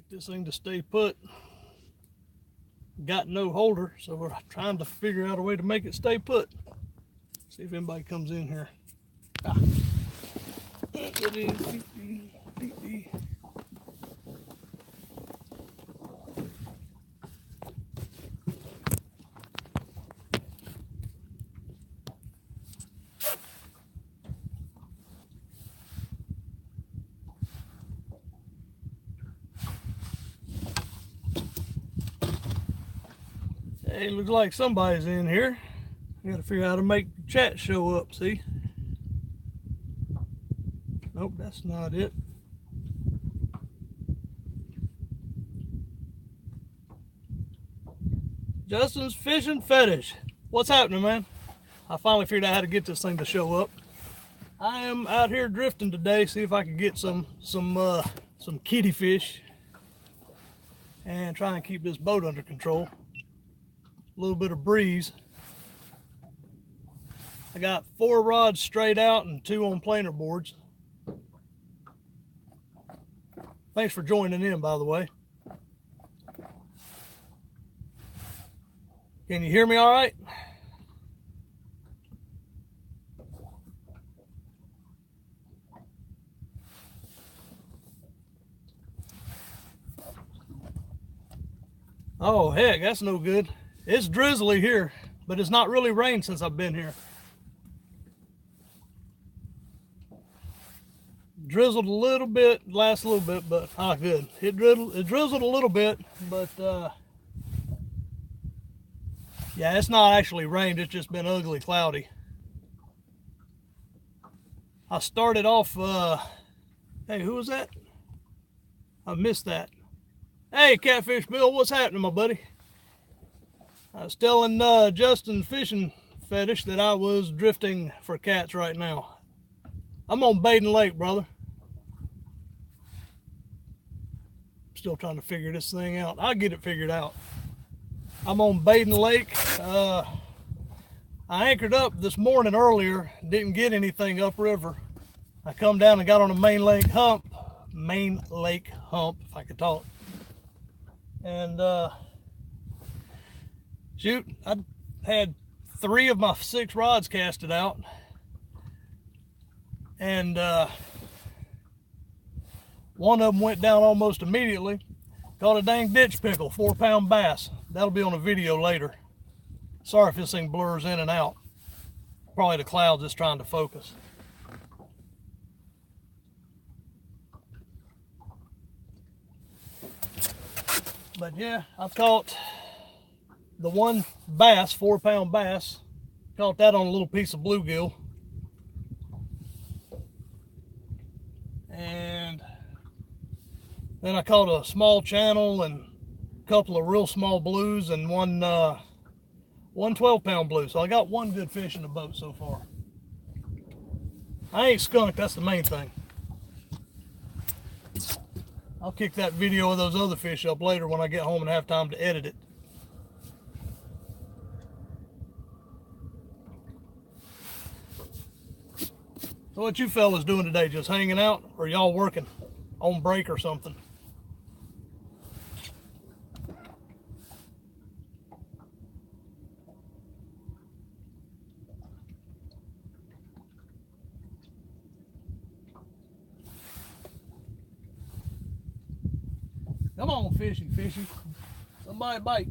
Get this thing to stay put. Got no holder, so we're trying to figure out a way to make it stay put. See if anybody comes in here. Ah. It is. Hey, looks like somebody's in here. I gotta figure out how to make the chat show up, see? Nope, that's not it. Justin's Fishing Fetish. What's happening, man? I finally figured out how to get this thing to show up. I am out here drifting today, see if I can get some kitty fish and try and keep this boat under control. A little bit of breeze. I got 4 rods straight out and 2 on planer boards. Thanks for joining in, by the way. Can you hear me all right? Oh, heck, that's no good. It's drizzly here, but it's not really rained since I've been here. Drizzled a little bit, last little bit, but good. It drizzled a little bit, but yeah, it's not actually rained. It's just been ugly cloudy. I started off. Hey, who was that? I missed that. Hey, Catfish Bill, what's happening, my buddy? I was telling Justin Fishing Fetish that I was drifting for cats right now. I'm on Baden Lake, brother. Still trying to figure this thing out. I'll get it figured out. I'm on Baden Lake. I anchored up this morning earlier. Didn't get anything upriver. I come down and got on a main lake hump, if I could talk. And shoot, I had 3 of my 6 rods casted out, and one of them went down almost immediately. Caught a dang ditch pickle, 4-pound bass. That'll be on a video later. Sorry if this thing blurs in and out. Probably the clouds just trying to focus. But yeah, I caught the one bass, 4-pound bass. Caught that on a little piece of bluegill. And then I caught a small channel and a couple of real small blues and one 12-pound blue. So I got 1 good fish in the boat so far. I ain't skunked, that's the main thing. I'll kick that video of those other fish up later when I get home and have time to edit it. So what you fellas doing today? Just hanging out, or y'all working on break or something? Come on, fishy, fishy. Somebody bite.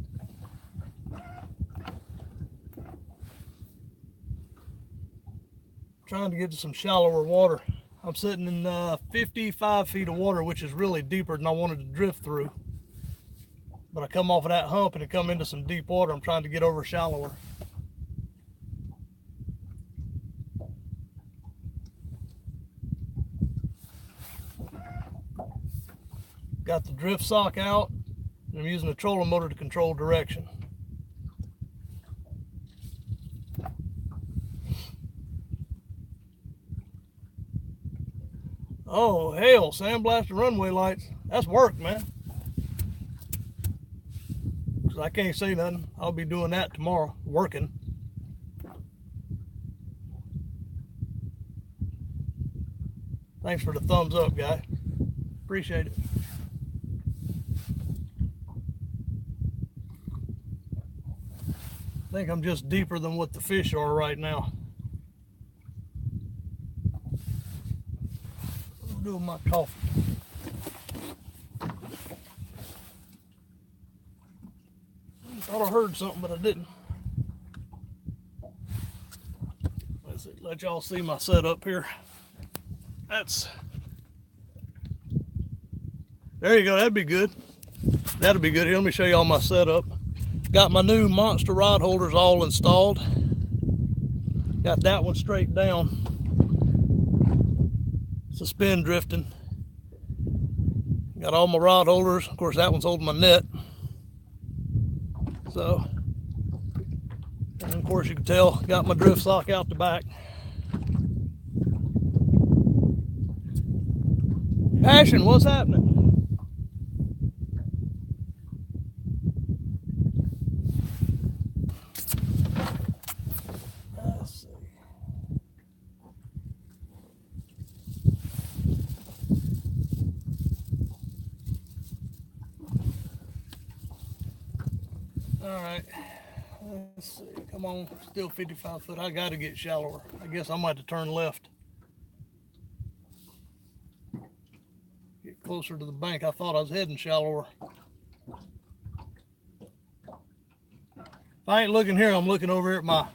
Trying to get to some shallower water. I'm sitting in 55 feet of water, which is really deeper than I wanted to drift through. But I come off of that hump and it come into some deep water. I'm trying to get over shallower. Got the drift sock out, and I'm using the trolling motor to control direction. Oh, hell, sandblasting runway lights. That's work, man. 'Cause I can't say nothing. I'll be doing that tomorrow, working. Thanks for the thumbs up, guy. Appreciate it. think I'm just deeper than what the fish are right now. I'm doing my coffee. Thought I heard something, but I didn't. Let's see, let y'all see my setup here. There you go, that'd be good. That'll be good. Here, let me show y'all my setup. Got my new monster rod holders all installed. Got that one straight down. Suspend drifting. Got all my rod holders. Of course, that one's holding my net. So, and of course you can tell, got my drift sock out the back. Passion, what's happening? Let's see. All right. Let's see, come on, still 55 foot. I gotta get shallower. I guess I might have to turn left. Get closer to the bank. I thought I was heading shallower. If I ain't looking here, I'm looking over here at my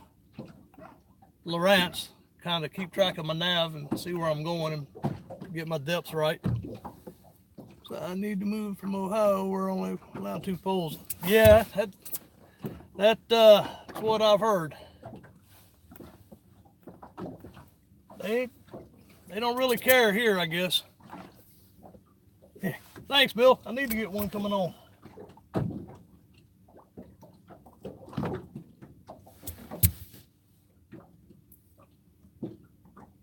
Lowrance. Kind of keep track of my nav and see where I'm going and get my depths right. So I need to move from Ohio. We're only allowed 2 poles. Yeah, that's what I've heard. They don't really care here, I guess. Yeah. Thanks, Bill. I need to get one coming on.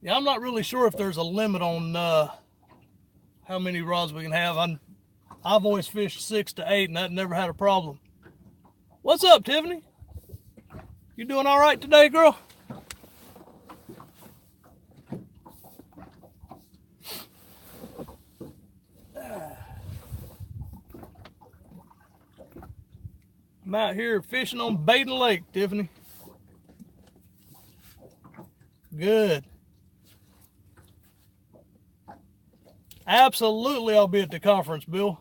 Yeah, I'm not really sure if there's a limit on how many rods we can have. I've always fished 6 to 8, and that never had a problem. What's up, Tiffany? You doing all right today, girl? I'm out here fishing on Baden Lake, Tiffany. Good. Absolutely, I'll be at the conference, Bill.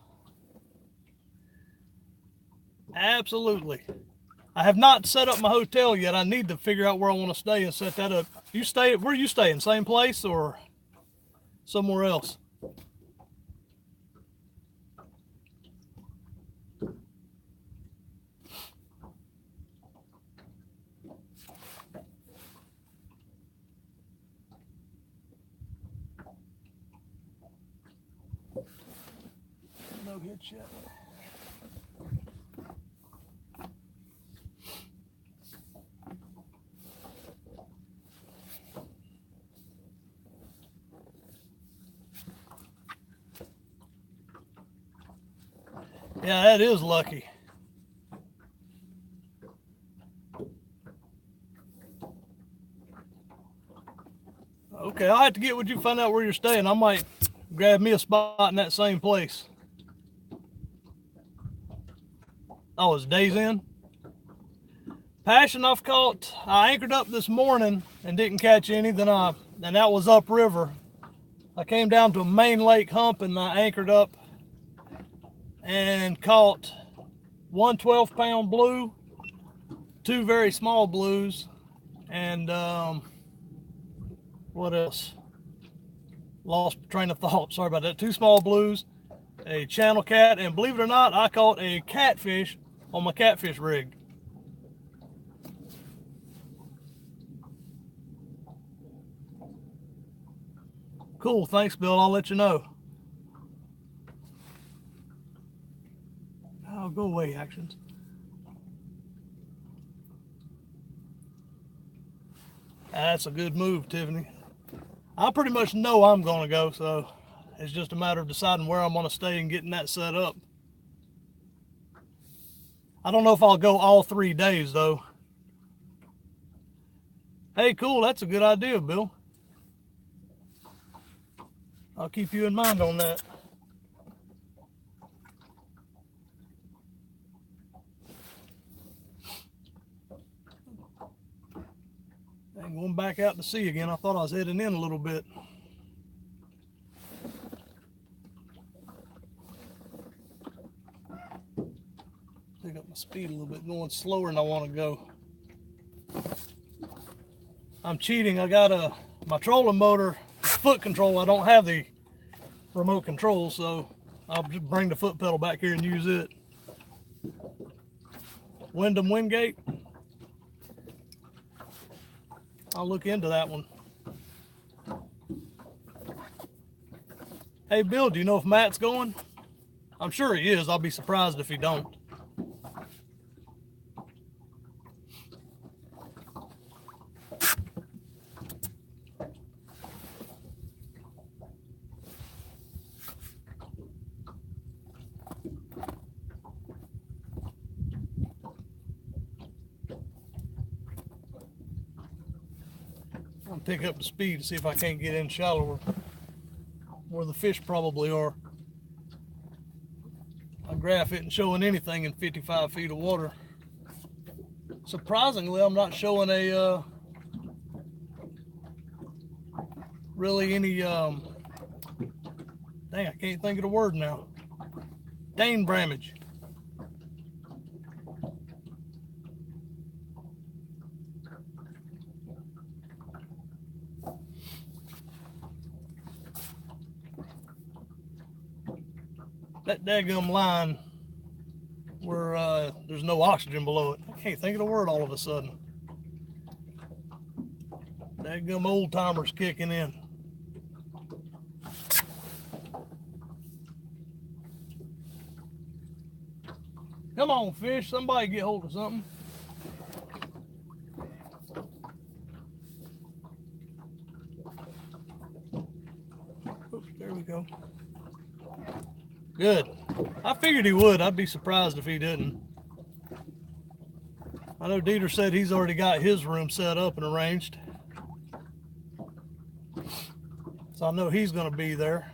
Absolutely. I have not set up my hotel yet. I need to figure out where I want to stay and set that up. Where are you staying? Same place or somewhere else? No hitch yet. Yeah, that is lucky. Okay, I'll have to get with you, find out where you're staying. I might grab me a spot in that same place. Oh, it's Days Inn? Passion I've caught. I anchored up this morning and didn't catch any. And that was upriver. I came down to a main lake hump and I anchored up and caught 1 12-pound blue, 2 very small blues, and what else? Lost train of thought. Sorry about that. 2 small blues, a channel cat, and believe it or not, I caught a catfish on my catfish rig. Cool. Thanks, Bill. I'll let you know. Oh, go away, actions. That's a good move, Tiffany. I pretty much know I'm going to go, so it's just a matter of deciding where I'm going to stay and getting that set up. I don't know if I'll go all 3 days, though. Hey, cool. That's a good idea, Bill. I'll keep you in mind on that. back out to sea again. I thought I was heading in a little bit. Pick up my speed a little bit, going slower than I want to go. I'm cheating. I got my trolling motor foot control. I don't have the remote control, so I'll just bring the foot pedal back here and use it. Wyndham Wingate. I'll look into that one. Hey Bill, do you know if Matt's going? I'm sure he is. I'll be surprised if he don't. I'll pick up the speed to see if I can't get in shallower where the fish probably are. My graph isn't showing anything in 55 feet of water. Surprisingly, I'm not showing a really any dang, I can't think of the word now. Dane bramage. That daggum line where there's no oxygen below it. I can't think of the word all of a sudden. Daggum old timers kicking in. Come on, fish. Somebody get hold of something. Oops, there we go. Good. I figured he would. I'd be surprised if he didn't. I know Dieter said he's already got his room set up and arranged. So I know he's going to be there.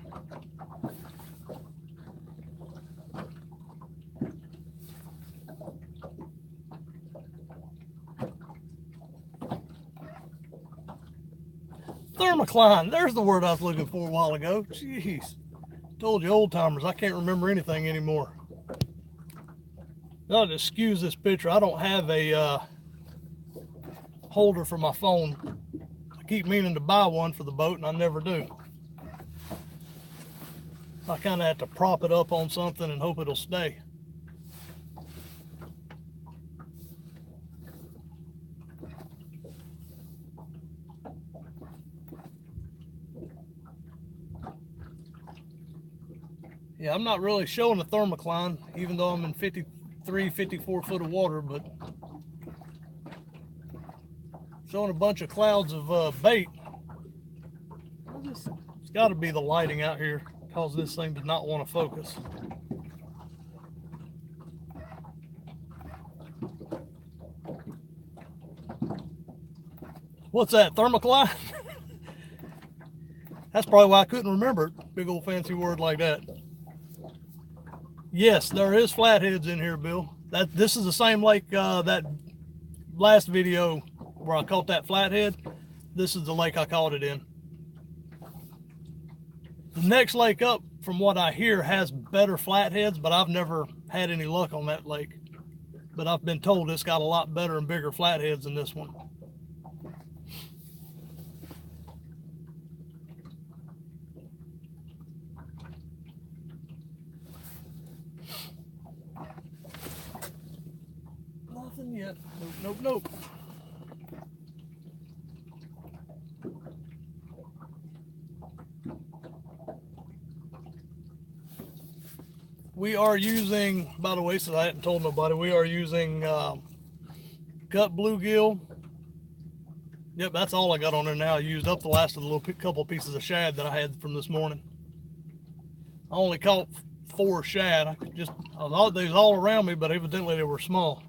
Thermocline. There's the word I was looking for a while ago. Jeez. Told you, old timers, I can't remember anything anymore. I'll just excuse this picture. I don't have a holder for my phone. I keep meaning to buy one for the boat and I never do. I kind of have to prop it up on something and hope it'll stay. Yeah, I'm not really showing a thermocline, even though I'm in 53, 54 foot of water, but showing a bunch of clouds of bait. It's got to be the lighting out here, cause this thing does not want to focus. What's that, thermocline? That's probably why I couldn't remember it. Big old fancy word like that. Yes, there is flatheads in here, Bill. This is the same lake that last video where I caught that flathead. This is the lake I caught it in. The next lake up, from what I hear, has better flatheads, but I've never had any luck on that lake. But I've been told it's got a lot better and bigger flatheads than this one. Nothing yet. Nope, nope, nope. We are using, by the way, so I hadn't told nobody, we are using cut bluegill. Yep, that's all I got on there now. I used up the last of the little couple pieces of shad that I had from this morning. I only caught 4 shad. I thought they was all around me, but evidently they were small.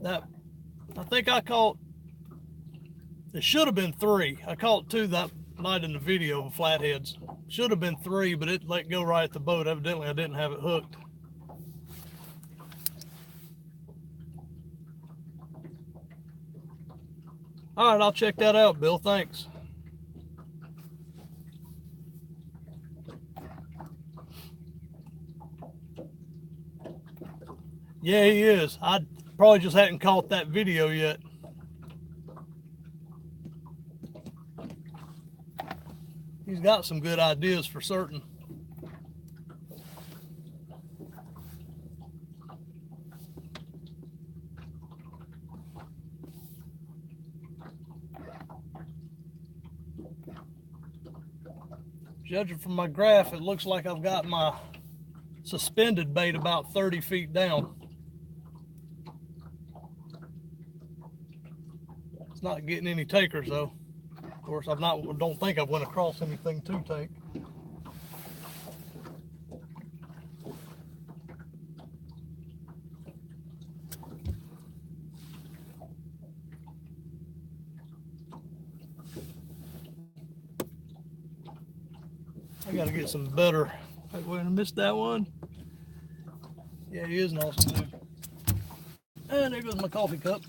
That, I think I caught, it should have been 3. I caught 2 that night in the video of flatheads. Should have been 3, but it let go right at the boat. Evidently I didn't have it hooked. All right, I'll check that out, Bill. Thanks. Yeah, he is. I probably just hadn't caught that video yet. He's got some good ideas for certain. Judging from my graph, it looks like I've got my suspended bait about 30 feet down. It's not getting any takers though. Of course, don't think I've went across anything to take. I gotta get some better. Wait, I missed that one. Yeah, he is an awesome dude. And there goes my coffee cup.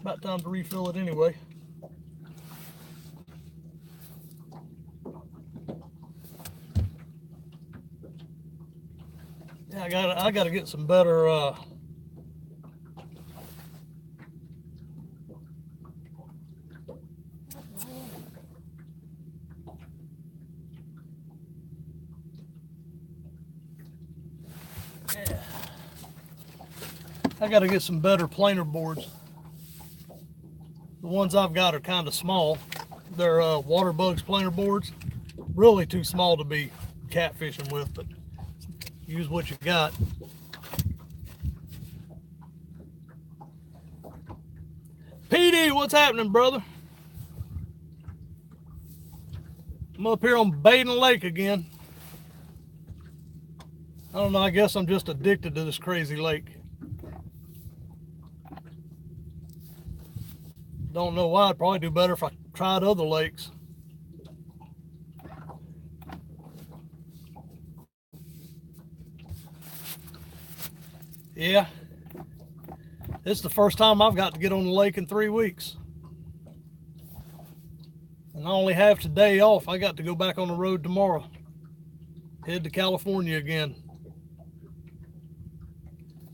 About time to refill it anyway. Yeah, I gotta get some better planer boards. The ones I've got are kind of small. They're water bugs planer boards. Really too small to be catfishing with, but use what you got. PD, what's happening, brother? I'm up here on Baden Lake again. I don't know, I guess I'm just addicted to this crazy lake. Don't know why. I'd probably do better if I tried other lakes. Yeah. It's the first time I've got to get on the lake in 3 weeks. And I only have today off. I got to go back on the road tomorrow. Head to California again.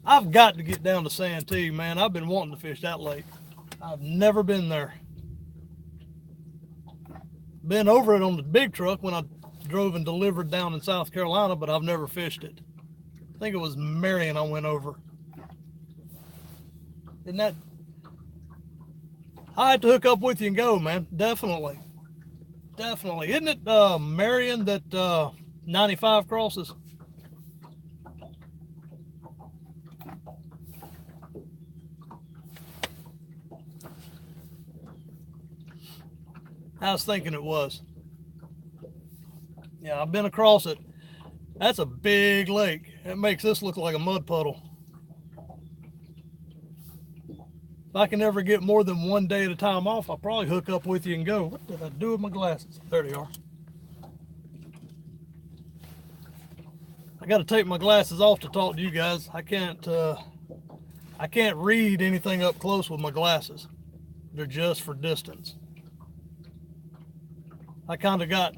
I've got to get down to Santee, man. I've been wanting to fish that lake. I've never been there. Been over it on the big truck when I drove and delivered down in South Carolina, but I've never fished it. I think it was Marion I went over. Isn't that? I had to hook up with you and go, man. Definitely. Definitely. Isn't it Marion that 95 crosses? I was thinking it was. Yeah, I've been across it. That's a big lake. It makes this look like a mud puddle. If I can ever get more than 1 day at a time off, I'll probably hook up with you and go. What did I do with my glasses? There they are. I got to take my glasses off to talk to you guys. I can't read anything up close with my glasses. They're just for distance. I kind of got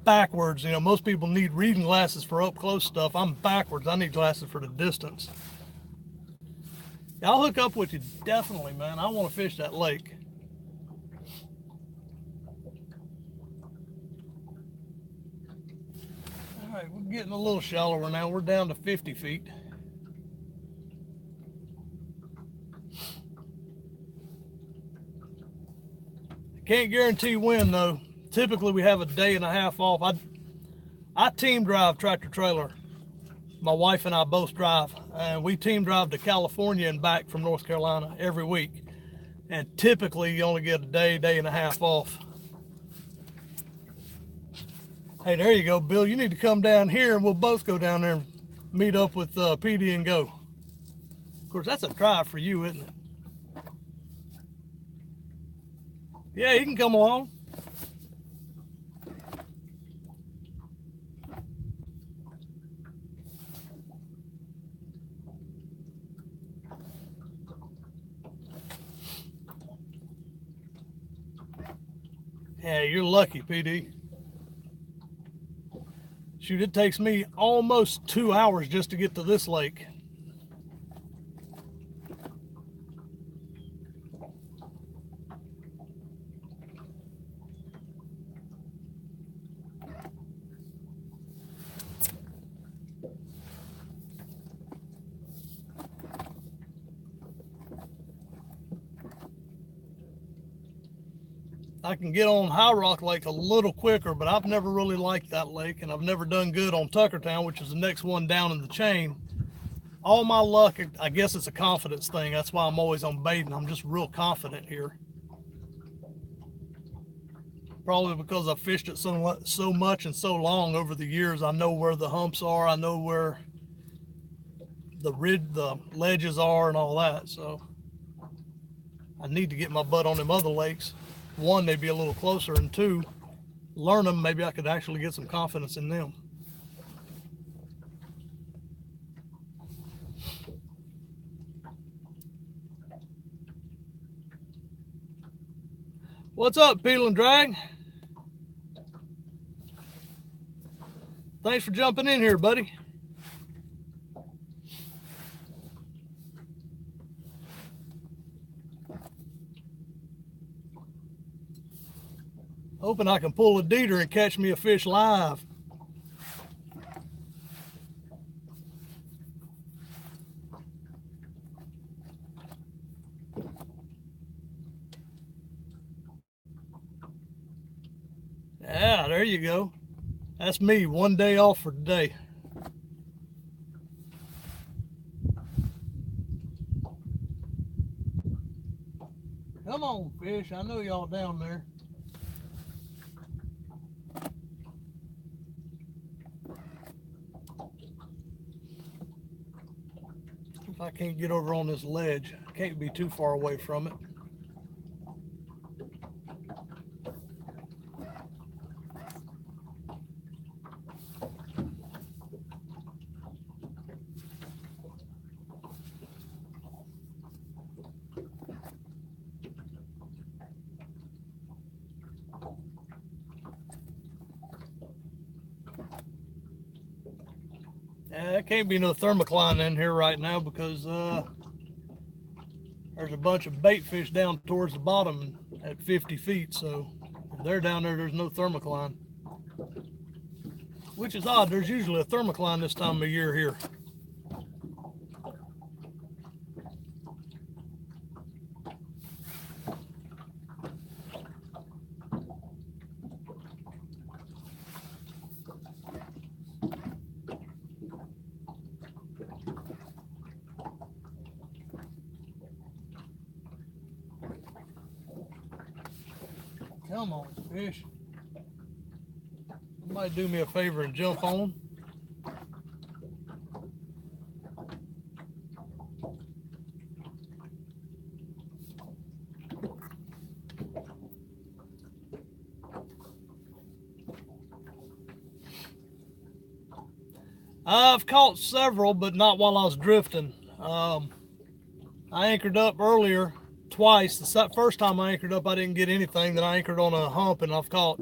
backwards. You know, most people need reading glasses for up close stuff. I'm backwards. I need glasses for the distance. Yeah, I'll hook up with you definitely, man. I want to fish that lake. All right, we're getting a little shallower now. We're down to 50 feet. Can't guarantee when though. Typically we have a day and a half off. I team drive tractor trailer. My wife and I both drive, and we team drive to California and back from North Carolina every week. And typically you only get a day and a half off. Hey, there you go, Bill. You need to come down here and we'll both go down there and meet up with PD and go. Of course, that's a drive for you, isn't it? Yeah, he can come along. Yeah, you're lucky, PD. Shoot, it takes me almost 2 hours just to get to this lake. I can get on High Rock Lake a little quicker, but I've never really liked that lake, and I've never done good on Tuckertown, which is the next one down in the chain. All my luck, I guess it's a confidence thing. That's why I'm always on baiting. I'm just real confident here. Probably because I've fished it so much and so long over the years. I know where the humps are. I know where the ledges are and all that. So I need to get my butt on them other lakes. One, they'd be a little closer, and two, learn them. Maybe I could actually get some confidence in them. What's up, Peel and Drag? Thanks for jumping in here, buddy. Hoping I can pull a deeter and catch me a fish live. Yeah, there you go. That's me, 1 day off for today. Come on, fish. I know y'all down there. If I can't get over on this ledge, I can't be too far away from it. There can't be no thermocline in here right now because there's a bunch of bait fish down towards the bottom at 50 feet. So if they're down there, there's no thermocline. Which is odd. There's usually a thermocline this time of year here. Come on, fish. Somebody do me a favor and jump on. I've caught several, but not while I was drifting. I anchored up earlier twice. The first time I anchored up, I didn't get anything. Then I anchored on a hump, and I've caught,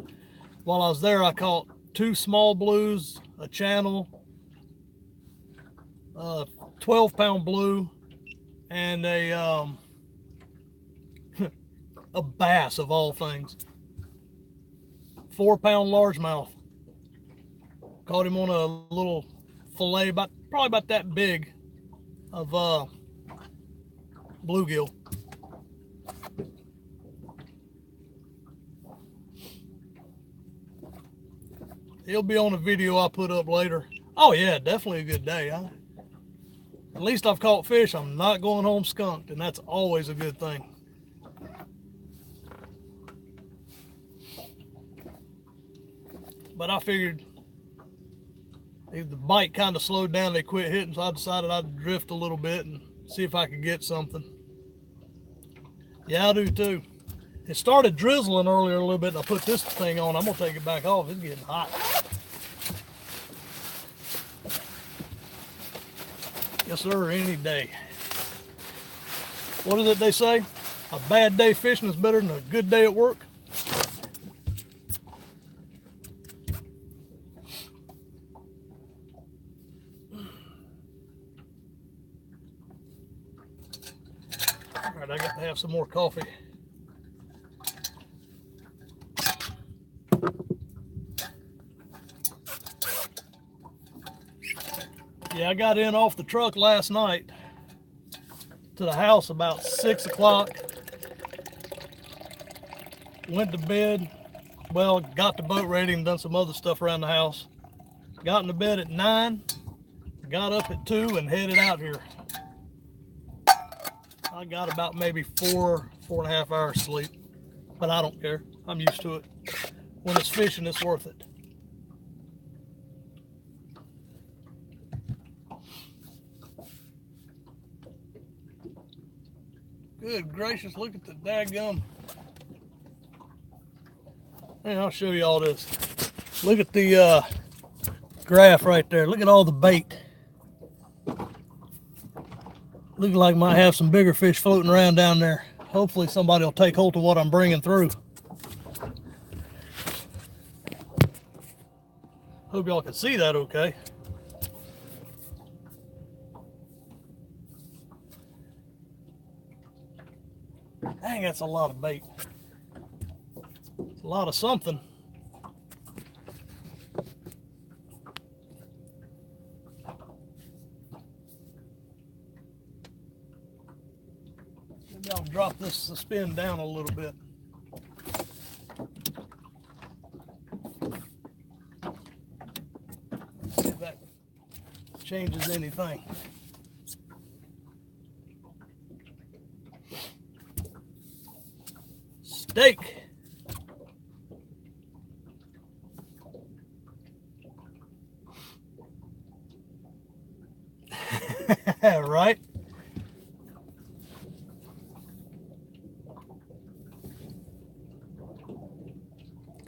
while I was there, I caught 2 small blues, a channel, 12-pound blue, and a a bass of all things. 4-pound largemouth. Caught him on a little fillet, probably about that big, of bluegill. He'll be on a video I put up later. Oh yeah, definitely a good day. At least I've caught fish. I'm not going home skunked, and that's always a good thing. But I figured the bite kind of slowed down. They quit hitting, so I decided I'd drift a little bit and see if I could get something. Yeah, I do too. It started drizzling earlier a little bit, and I put this thing on. I'm gonna take it back off. It's getting hot. Yes, sir, any day. What is it they say? A bad day fishing is better than a good day at work. have some more coffee. Yeah, I got in off the truck last night to the house about 6 o'clock. Went to bed. Well, got the boat ready and done some other stuff around the house. Got into bed at 9. Got up at 2 and headed out here. I got about maybe 4.5 hours sleep, but I don't care. I'm used to it. When it's fishing, it's worth it. Good gracious, look at the daggum. Hey, I'll show you all this. Look at the graph right there. Look at all the bait. Looking like I might have some bigger fish floating around down there. Hopefully somebody will take hold of what I'm bringing through. Hope y'all can see that okay. Dang, that's a lot of bait. It's a lot of something. Maybe I'll drop this suspend down a little bit. See if that changes anything. Steak. Right?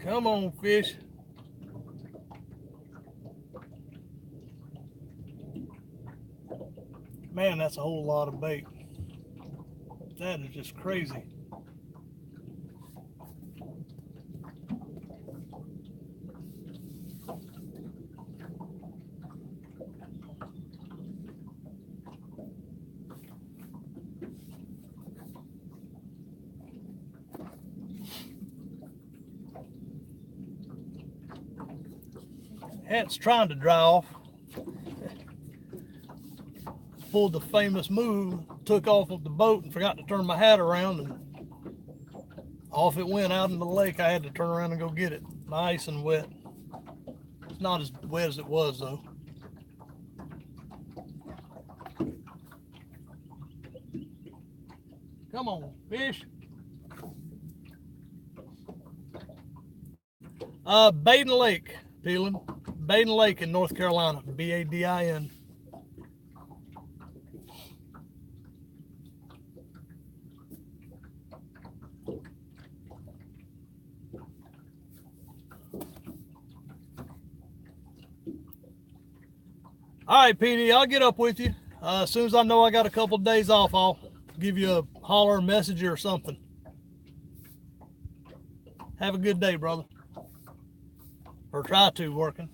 Come on, fish. Man, that's a whole lot of bait. That is just crazy. Hat's trying to dry off. Pulled the famous move, took off of the boat and forgot to turn my hat around, and off it went out in the lake. I had to turn around and go get it. Nice and wet. It's not as wet as it was though. Come on, fish. Baden Lake, Peeling. Baden Lake in North Carolina, B-A-D-I-N. All right, PD, I'll get up with you. As soon as I know I got a couple of days off, I'll give you a holler, message or something. Have a good day, brother. Or try to, working.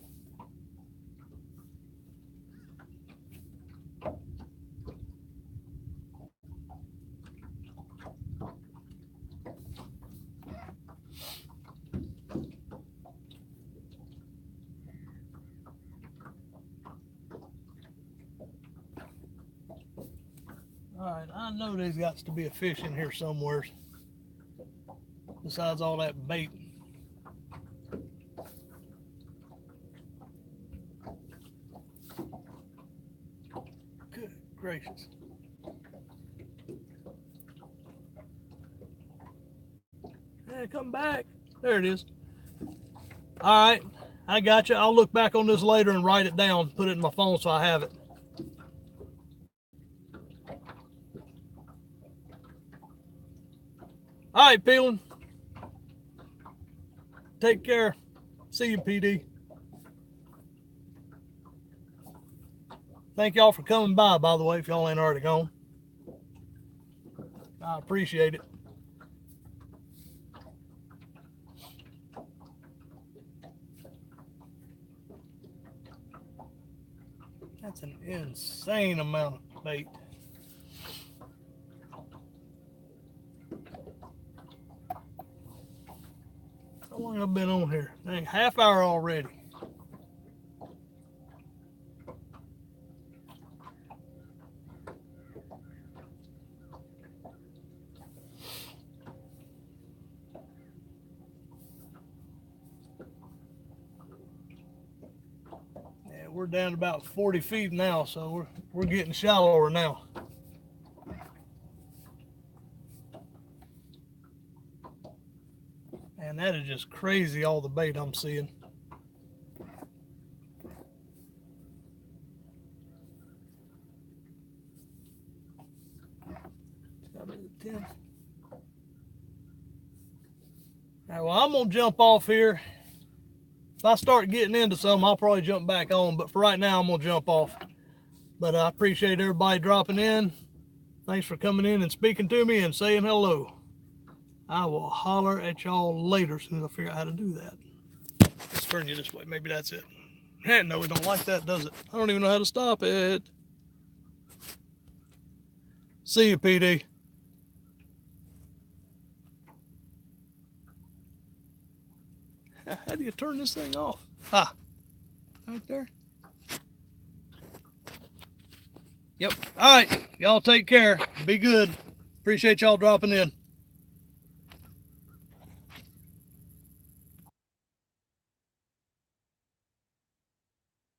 All right, I know there's got to be a fish in here somewhere besides all that bait. Good gracious. Hey, come back. There it is. All right, I got you. I'll look back on this later and write it down, put it in my phone so I have it. All right, Peeling. Take care. See you, PD. Thank y'all for coming by the way, if y'all ain't already gone. I appreciate it. That's an insane amount of bait. How long have I been on here? Dang, half hour already. Yeah, we're down to about 40 feet now, so we're getting shallower now. And that is just crazy, all the bait I'm seeing. All right, well, I'm gonna jump off here. If I start getting into some, I'll probably jump back on, but for right now, I'm gonna jump off. But I appreciate everybody dropping in. Thanks for coming in and speaking to me and saying hello. I will holler at y'all later as soon as I figure out how to do that. Let's turn you this way. Maybe that's it. No, we don't like that, does it? I don't even know how to stop it. See you, PD. How do you turn this thing off? Ah, right there. Yep. All right. Y'all take care. Be good. Appreciate y'all dropping in.